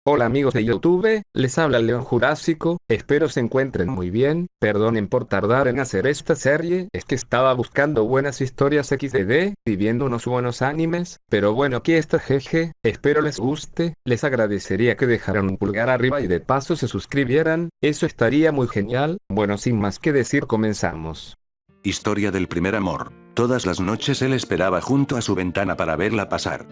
Hola amigos de YouTube, les habla León Jurásico, espero se encuentren muy bien, perdonen por tardar en hacer esta serie, es que estaba buscando buenas historias XD y viendo unos buenos animes, pero bueno aquí está jeje, espero les guste, les agradecería que dejaran un pulgar arriba y de paso se suscribieran, eso estaría muy genial, bueno sin más que decir comenzamos. Historia del primer amor. Todas las noches él esperaba junto a su ventana para verla pasar.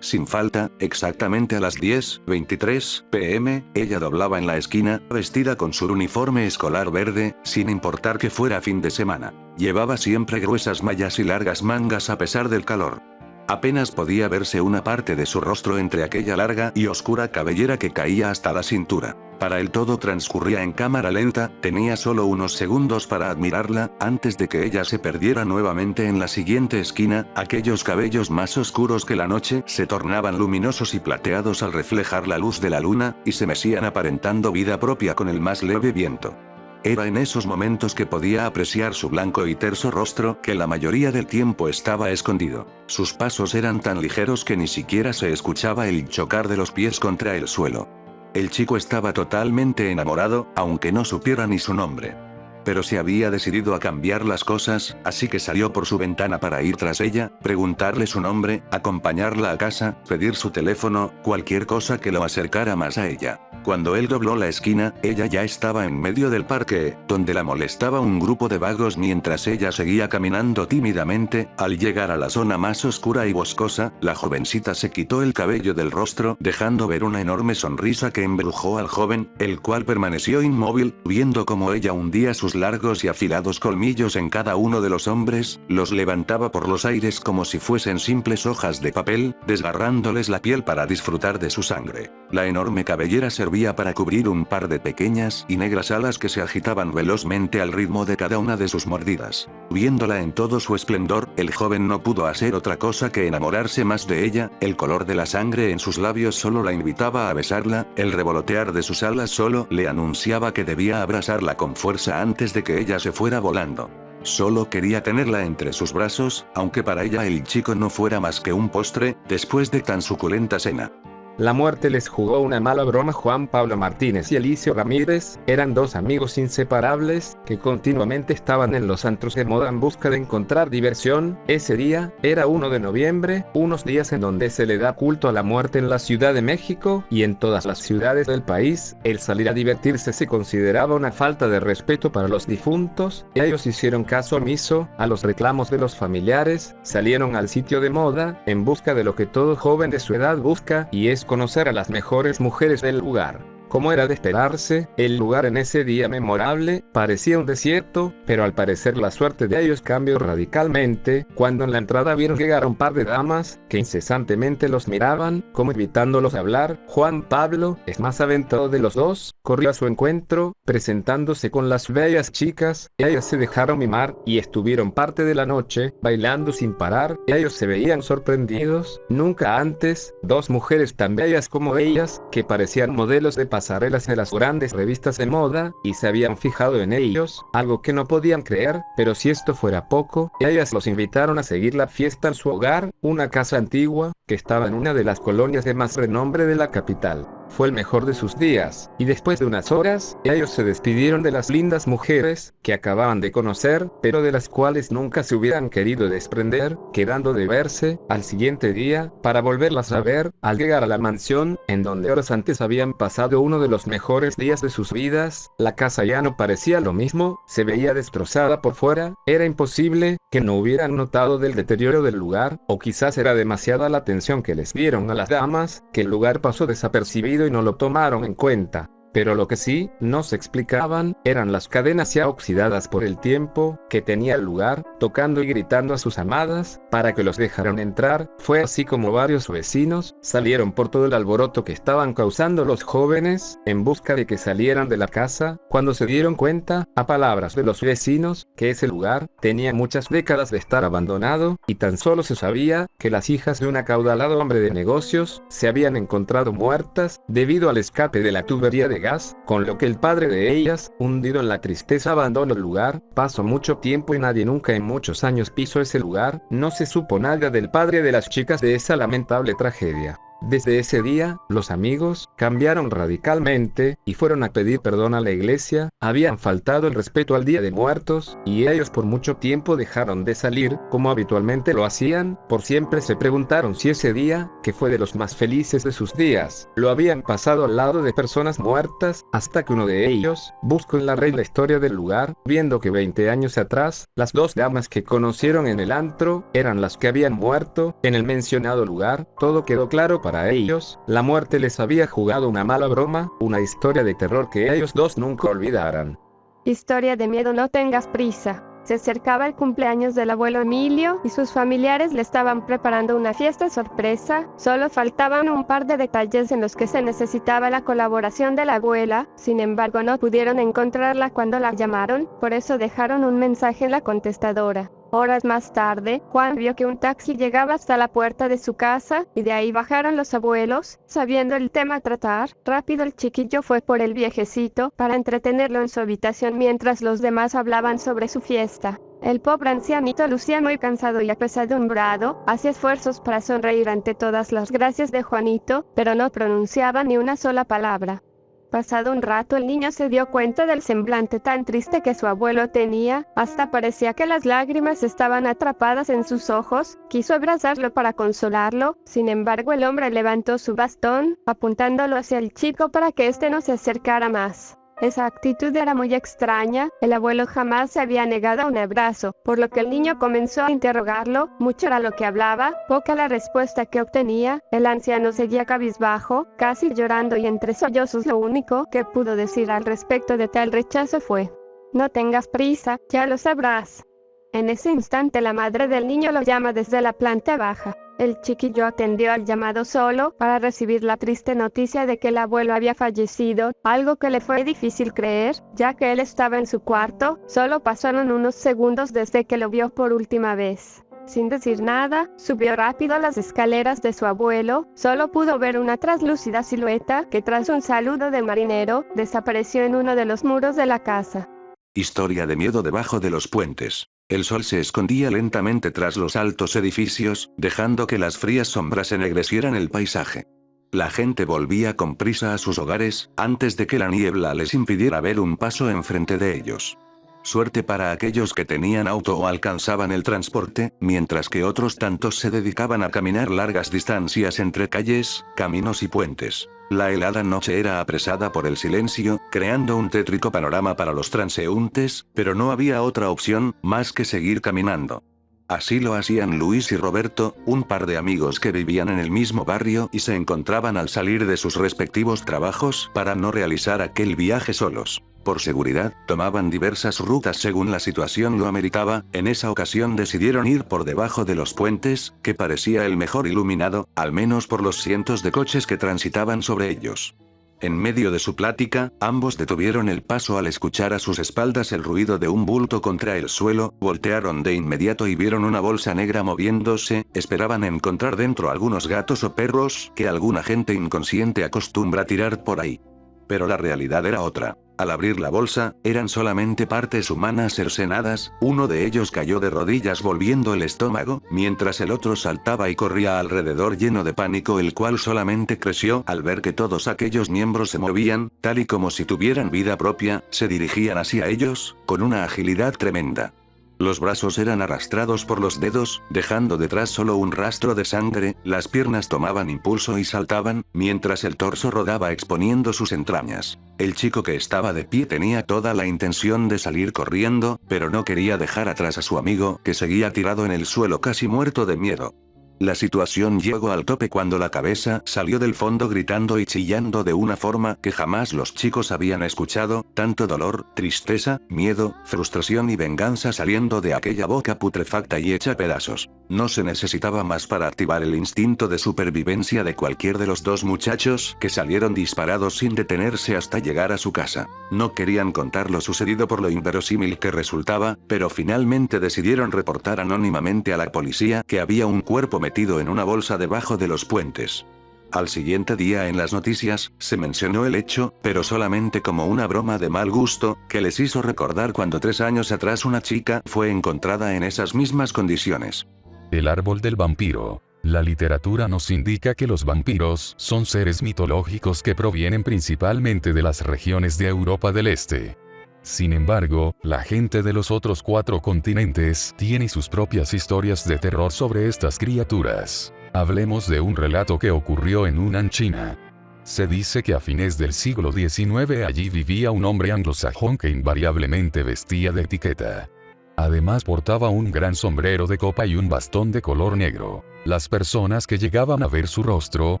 Sin falta, exactamente a las 10:23 p.m., ella doblaba en la esquina, vestida con su uniforme escolar verde, sin importar que fuera fin de semana. Llevaba siempre gruesas mallas y largas mangas a pesar del calor. Apenas podía verse una parte de su rostro entre aquella larga y oscura cabellera que caía hasta la cintura. Para él todo transcurría en cámara lenta, tenía solo unos segundos para admirarla, antes de que ella se perdiera nuevamente en la siguiente esquina, aquellos cabellos más oscuros que la noche se tornaban luminosos y plateados al reflejar la luz de la luna, y se mecían aparentando vida propia con el más leve viento. Era en esos momentos que podía apreciar su blanco y terso rostro, que la mayoría del tiempo estaba escondido. Sus pasos eran tan ligeros que ni siquiera se escuchaba el chocar de los pies contra el suelo. El chico estaba totalmente enamorado, aunque no supiera ni su nombre. Pero se había decidido a cambiar las cosas, así que salió por su ventana para ir tras ella, preguntarle su nombre, acompañarla a casa, pedir su teléfono, cualquier cosa que lo acercara más a ella. Cuando él dobló la esquina, ella ya estaba en medio del parque, donde la molestaba un grupo de vagos mientras ella seguía caminando tímidamente. Al llegar a la zona más oscura y boscosa, la jovencita se quitó el cabello del rostro, dejando ver una enorme sonrisa que embrujó al joven, el cual permaneció inmóvil, viendo cómo ella hundía sus largos y afilados colmillos en cada uno de los hombres, los levantaba por los aires como si fuesen simples hojas de papel, desgarrándoles la piel para disfrutar de su sangre. La enorme cabellera servía para cubrir un par de pequeñas y negras alas que se agitaban velozmente al ritmo de cada una de sus mordidas. Viéndola en todo su esplendor, el joven no pudo hacer otra cosa que enamorarse más de ella, el color de la sangre en sus labios solo la invitaba a besarla, el revolotear de sus alas solo le anunciaba que debía abrazarla con fuerza antes de que ella se fuera volando. Solo quería tenerla entre sus brazos, aunque para ella el chico no fuera más que un postre, después de tan suculenta cena. La muerte les jugó una mala broma. Juan Pablo Martínez y Elicio Ramírez eran dos amigos inseparables que continuamente estaban en los antros de moda en busca de encontrar diversión. Ese día era 1 de noviembre, unos días en donde se le da culto a la muerte en la Ciudad de México y en todas las ciudades del país. El salir a divertirse se consideraba una falta de respeto para los difuntos. Ellos hicieron caso omiso a los reclamos de los familiares, salieron al sitio de moda en busca de lo que todo joven de su edad busca, y es conocer a las mejores mujeres del lugar. Como era de esperarse, el lugar en ese día memorable parecía un desierto, pero al parecer la suerte de ellos cambió radicalmente cuando en la entrada vieron llegar a un par de damas que incesantemente los miraban, como invitándolos a hablar. Juan Pablo, el más aventado de los dos, corrió a su encuentro, presentándose con las bellas chicas. Ellas se dejaron mimar y estuvieron parte de la noche bailando sin parar. Ellos se veían sorprendidos, nunca antes dos mujeres tan bellas como ellas, que parecían modelos de pasarelas de las grandes revistas de moda, y se habían fijado en ellos, algo que no podían creer. Pero si esto fuera poco, ellas los invitaron a seguir la fiesta en su hogar, una casa antigua, que estaba en una de las colonias de más renombre de la capital. Fue el mejor de sus días, y después de unas horas, ellos se despidieron de las lindas mujeres que acababan de conocer, pero de las cuales nunca se hubieran querido desprender, quedando de verse al siguiente día para volverlas a ver. Al llegar a la mansión, en donde horas antes habían pasado uno de los mejores días de sus vidas, la casa ya no parecía lo mismo, se veía destrozada por fuera. Era imposible que no hubieran notado del deterioro del lugar, o quizás era demasiada la atención que les dieron a las damas, que el lugar pasó desapercibido y no lo tomaron en cuenta. Pero lo que sí no se explicaban eran las cadenas ya oxidadas por el tiempo que tenía el lugar, tocando y gritando a sus amadas para que los dejaran entrar. Fue así como varios vecinos salieron por todo el alboroto que estaban causando los jóvenes en busca de que salieran de la casa, cuando se dieron cuenta, a palabras de los vecinos, que ese lugar tenía muchas décadas de estar abandonado, y tan solo se sabía que las hijas de un acaudalado hombre de negocios se habían encontrado muertas debido al escape de la tubería de gas, con lo que el padre de ellas, hundido en la tristeza, abandonó el lugar. Pasó mucho tiempo y nadie nunca en muchos años pisó ese lugar. No se supo nada del padre de las chicas de esa lamentable tragedia. Desde ese día, los amigos cambiaron radicalmente y fueron a pedir perdón a la iglesia, habían faltado el respeto al Día de Muertos, y ellos por mucho tiempo dejaron de salir, como habitualmente lo hacían, por siempre se preguntaron si ese día, que fue de los más felices de sus días, lo habían pasado al lado de personas muertas, hasta que uno de ellos, buscó en la red la historia del lugar, viendo que 20 años atrás, las dos damas que conocieron en el antro, eran las que habían muerto, en el mencionado lugar, todo quedó claro para ellos, la muerte les había jugado una mala broma, una historia de terror que ellos dos nunca olvidarán. Historia de miedo, no tengas prisa. Se acercaba el cumpleaños del abuelo Emilio y sus familiares le estaban preparando una fiesta sorpresa. Solo faltaban un par de detalles en los que se necesitaba la colaboración de la abuela. Sin embargo, no pudieron encontrarla cuando la llamaron, por eso dejaron un mensaje en la contestadora. Horas más tarde, Juan vio que un taxi llegaba hasta la puerta de su casa, y de ahí bajaron los abuelos. Sabiendo el tema a tratar, rápido el chiquillo fue por el viejecito, para entretenerlo en su habitación mientras los demás hablaban sobre su fiesta. El pobre ancianito lucía muy cansado y apesadumbrado, hacía esfuerzos para sonreír ante todas las gracias de Juanito, pero no pronunciaba ni una sola palabra. Pasado un rato el niño se dio cuenta del semblante tan triste que su abuelo tenía, hasta parecía que las lágrimas estaban atrapadas en sus ojos. Quiso abrazarlo para consolarlo, sin embargo el hombre levantó su bastón, apuntándolo hacia el chico para que éste no se acercara más. Esa actitud era muy extraña, el abuelo jamás se había negado a un abrazo, por lo que el niño comenzó a interrogarlo, mucho era lo que hablaba, poca la respuesta que obtenía. El anciano seguía cabizbajo, casi llorando y entre sollozos. Lo único que pudo decir al respecto de tal rechazo fue: "No tengas prisa, ya lo sabrás". En ese instante la madre del niño lo llama desde la planta baja. El chiquillo atendió al llamado solo para recibir la triste noticia de que el abuelo había fallecido, algo que le fue difícil creer, ya que él estaba en su cuarto. Solo pasaron unos segundos desde que lo vio por última vez. Sin decir nada, subió rápido las escaleras de su abuelo. Solo pudo ver una traslúcida silueta que, tras un saludo de marinero, desapareció en uno de los muros de la casa. Historia de miedo debajo de los puentes. El sol se escondía lentamente tras los altos edificios, dejando que las frías sombras ennegrecieran el paisaje. La gente volvía con prisa a sus hogares, antes de que la niebla les impidiera ver un paso enfrente de ellos. Suerte para aquellos que tenían auto o alcanzaban el transporte, mientras que otros tantos se dedicaban a caminar largas distancias entre calles, caminos y puentes. La helada noche era apresada por el silencio, creando un tétrico panorama para los transeúntes, pero no había otra opción, más que seguir caminando. Así lo hacían Luis y Roberto, un par de amigos que vivían en el mismo barrio y se encontraban al salir de sus respectivos trabajos para no realizar aquel viaje solos. Por seguridad, tomaban diversas rutas según la situación lo ameritaba. En esa ocasión decidieron ir por debajo de los puentes, que parecía el mejor iluminado, al menos por los cientos de coches que transitaban sobre ellos. En medio de su plática, ambos detuvieron el paso al escuchar a sus espaldas el ruido de un bulto contra el suelo. Voltearon de inmediato y vieron una bolsa negra moviéndose. Esperaban encontrar dentro algunos gatos o perros, que alguna gente inconsciente acostumbra tirar por ahí. Pero la realidad era otra. Al abrir la bolsa, eran solamente partes humanas cercenadas. Uno de ellos cayó de rodillas volviendo el estómago, mientras el otro saltaba y corría alrededor lleno de pánico, el cual solamente creció al ver que todos aquellos miembros se movían, tal y como si tuvieran vida propia. Se dirigían hacia ellos, con una agilidad tremenda. Los brazos eran arrastrados por los dedos, dejando detrás solo un rastro de sangre. Las piernas tomaban impulso y saltaban, mientras el torso rodaba exponiendo sus entrañas. El chico que estaba de pie tenía toda la intención de salir corriendo, pero no quería dejar atrás a su amigo, que seguía tirado en el suelo casi muerto de miedo. La situación llegó al tope cuando la cabeza salió del fondo gritando y chillando de una forma que jamás los chicos habían escuchado, tanto dolor, tristeza, miedo, frustración y venganza saliendo de aquella boca putrefacta y hecha pedazos. No se necesitaba más para activar el instinto de supervivencia de cualquier de los dos muchachos, que salieron disparados sin detenerse hasta llegar a su casa. No querían contar lo sucedido por lo inverosímil que resultaba, pero finalmente decidieron reportar anónimamente a la policía que había un cuerpo metido en una bolsa debajo de los puentes. Al siguiente día en las noticias, se mencionó el hecho, pero solamente como una broma de mal gusto, que les hizo recordar cuando 3 años atrás una chica fue encontrada en esas mismas condiciones. El árbol del vampiro. La literatura nos indica que los vampiros son seres mitológicos que provienen principalmente de las regiones de Europa del Este. Sin embargo, la gente de los otros 4 continentes tiene sus propias historias de terror sobre estas criaturas. Hablemos de un relato que ocurrió en Hunan, China. Se dice que a fines del siglo XIX allí vivía un hombre anglosajón que invariablemente vestía de etiqueta. Además portaba un gran sombrero de copa y un bastón de color negro. Las personas que llegaban a ver su rostro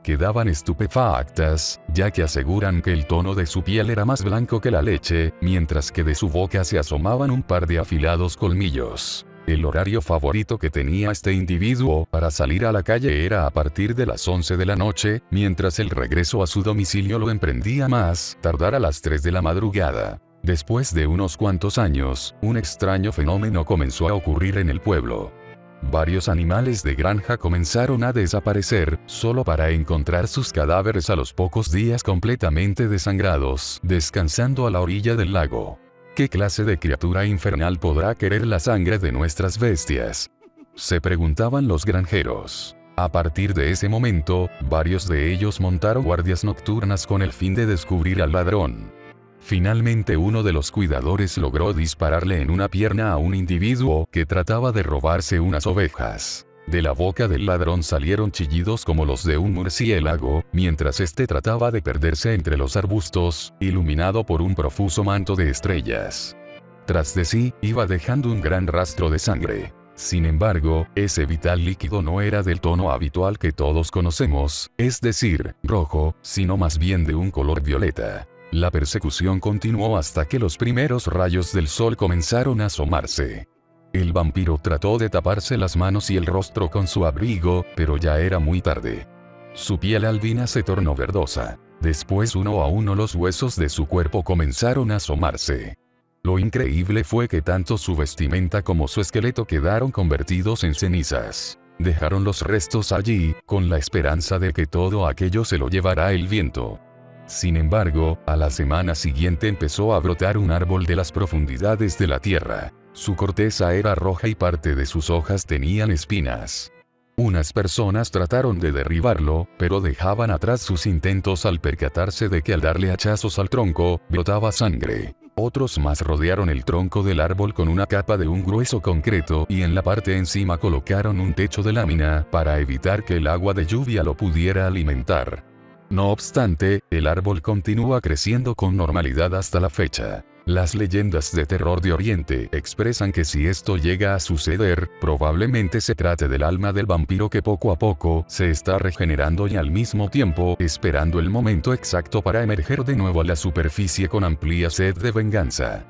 quedaban estupefactas, ya que aseguran que el tono de su piel era más blanco que la leche, mientras que de su boca se asomaban un par de afilados colmillos. El horario favorito que tenía este individuo para salir a la calle era a partir de las 11 de la noche, mientras el regreso a su domicilio lo emprendía más tardar a las 3 de la madrugada. Después de unos cuantos años, un extraño fenómeno comenzó a ocurrir en el pueblo. Varios animales de granja comenzaron a desaparecer, solo para encontrar sus cadáveres a los pocos días completamente desangrados, descansando a la orilla del lago. ¿Qué clase de criatura infernal podrá querer la sangre de nuestras bestias?, se preguntaban los granjeros. A partir de ese momento, varios de ellos montaron guardias nocturnas con el fin de descubrir al ladrón. Finalmente uno de los cuidadores logró dispararle en una pierna a un individuo que trataba de robarse unas ovejas. De la boca del ladrón salieron chillidos como los de un murciélago, mientras este trataba de perderse entre los arbustos, iluminado por un profuso manto de estrellas. Tras de sí, iba dejando un gran rastro de sangre. Sin embargo, ese vital líquido no era del tono habitual que todos conocemos, es decir, rojo, sino más bien de un color violeta. La persecución continuó hasta que los primeros rayos del sol comenzaron a asomarse. El vampiro trató de taparse las manos y el rostro con su abrigo, pero ya era muy tarde. Su piel albina se tornó verdosa. Después uno a uno los huesos de su cuerpo comenzaron a asomarse. Lo increíble fue que tanto su vestimenta como su esqueleto quedaron convertidos en cenizas. Dejaron los restos allí, con la esperanza de que todo aquello se lo llevará el viento. Sin embargo, a la semana siguiente empezó a brotar un árbol de las profundidades de la tierra. Su corteza era roja y parte de sus hojas tenían espinas. Unas personas trataron de derribarlo, pero dejaban atrás sus intentos al percatarse de que al darle hachazos al tronco, brotaba sangre. Otros más rodearon el tronco del árbol con una capa de un grueso concreto y en la parte encima colocaron un techo de lámina para evitar que el agua de lluvia lo pudiera alimentar. No obstante, el árbol continúa creciendo con normalidad hasta la fecha. Las leyendas de terror de Oriente expresan que si esto llega a suceder, probablemente se trate del alma del vampiro que poco a poco se está regenerando y al mismo tiempo esperando el momento exacto para emerger de nuevo a la superficie con amplia sed de venganza.